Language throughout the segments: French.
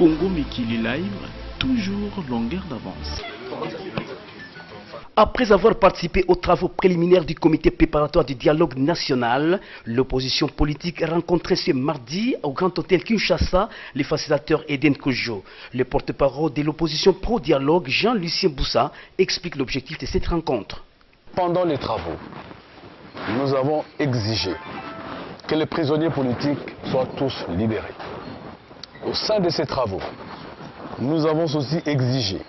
Congo Mikili Live, toujours longueur d'avance. Après avoir participé aux travaux préliminaires du comité préparatoire du dialogue national, l'opposition politique a rencontré ce mardi au Grand Hôtel Kinshasa le facilitateur Eden Kojo. Le porte-parole de l'opposition pro-dialogue, Jean-Lucien Boussa, explique l'objectif de cette rencontre. Pendant les travaux, nous avons exigé que les prisonniers politiques soient tous libérés. Au sein de ces travaux, nous avons aussi exigé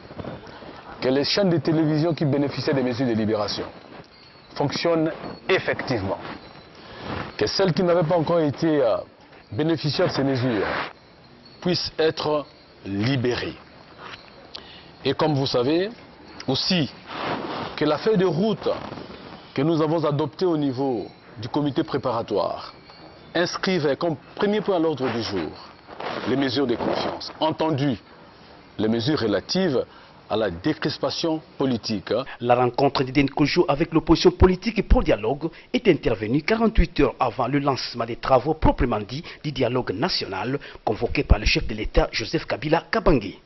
que les chaînes de télévision qui bénéficiaient des mesures de libération fonctionnent effectivement. Que celles qui n'avaient pas encore été bénéficiaires de ces mesures puissent être libérées. Et comme vous savez, aussi, que la feuille de route que nous avons adoptée au niveau du comité préparatoire inscrivait comme premier point à l'ordre du jour les mesures de confiance, entendu les mesures relatives à la décrispation politique. La rencontre d'Eden Kojo avec l'opposition politique et pro-dialogue est intervenue 48 heures avant le lancement des travaux proprement dit du dialogue national convoqué par le chef de l'État Joseph Kabila Kabange.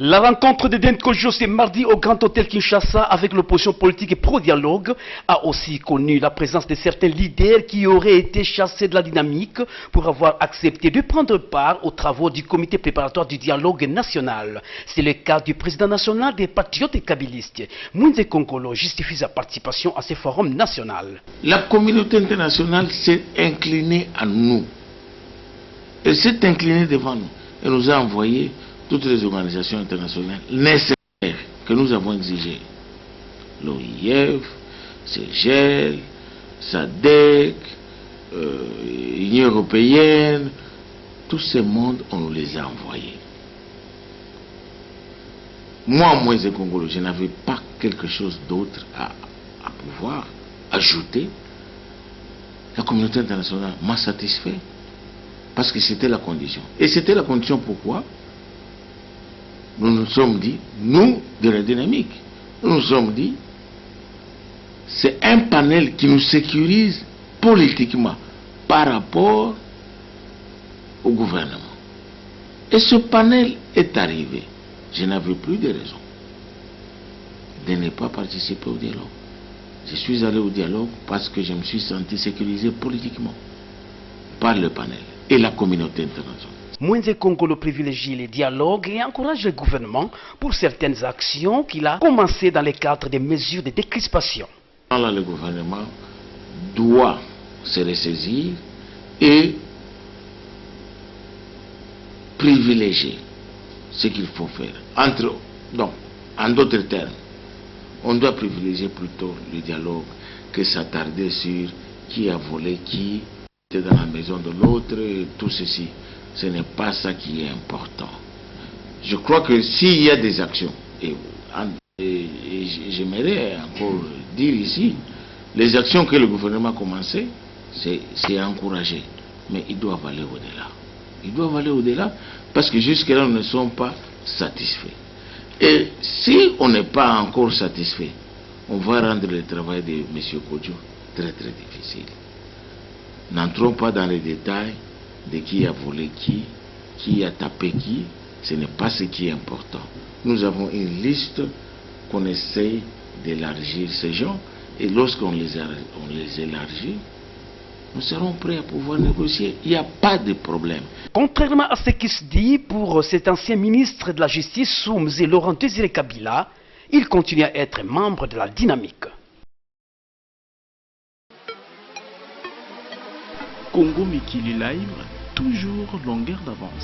La rencontre d'Eden Kojo ce mardi au Grand Hôtel Kinshasa avec l'opposition politique et pro-dialogue a aussi connu la présence de certains leaders qui auraient été chassés de la dynamique pour avoir accepté de prendre part aux travaux du comité préparatoire du dialogue national. C'est le cas du président national des patriotes et kabylistes. Mounze Kongolo justifie sa participation à ce forum national. La communauté internationale s'est inclinée à nous. Elle s'est inclinée devant nous et nous a envoyé toutes les organisations internationales nécessaires que nous avons exigées. L'OIF, CEGEL, SADC, Union européenne, tous ces mondes, on nous les a envoyés. Moi, Moïse Kongolo, je n'avais pas quelque chose d'autre à pouvoir ajouter. La communauté internationale m'a satisfait parce que c'était la condition. Et c'était la condition pourquoi nous nous sommes dit, nous, de la dynamique, nous nous sommes dit, c'est un panel qui nous sécurise politiquement par rapport au gouvernement. Et ce panel est arrivé. Je n'avais plus de raison de ne pas participer au dialogue. Je suis allé au dialogue parce que je me suis senti sécurisé politiquement par le panel et la communauté internationale. Moïse Kongolo privilégie les dialogues et encourage le gouvernement pour certaines actions qu'il a commencées dans le cadre des mesures de décrispation. Là, le gouvernement doit se ressaisir et privilégier ce qu'il faut faire. Donc, en d'autres termes, on doit privilégier plutôt le dialogue que s'attarder sur qui a volé qui, était dans la maison de l'autre, tout ceci. Ce n'est pas ça qui est important. Je crois que s'il y a des actions, et j'aimerais encore dire ici, les actions que le gouvernement a commencées, c'est encouragé. Mais ils doivent aller au-delà. Ils doivent aller au-delà parce que jusque-là, nous ne sommes pas satisfaits. Et si on n'est pas encore satisfait, on va rendre le travail de M. Kojo très très difficile. N'entrons pas dans les détails de qui a volé qui a tapé qui, ce n'est pas ce qui est important. Nous avons une liste qu'on essaye d'élargir ces gens, et lorsqu'on les élargit, nous serons prêts à pouvoir négocier. Il n'y a pas de problème. Contrairement à ce qui se dit pour cet ancien ministre de la Justice, Soumze Laurent Désiré Kabila, il continue à être membre de la dynamique. Congo Mikili Live, toujours longueur d'avance.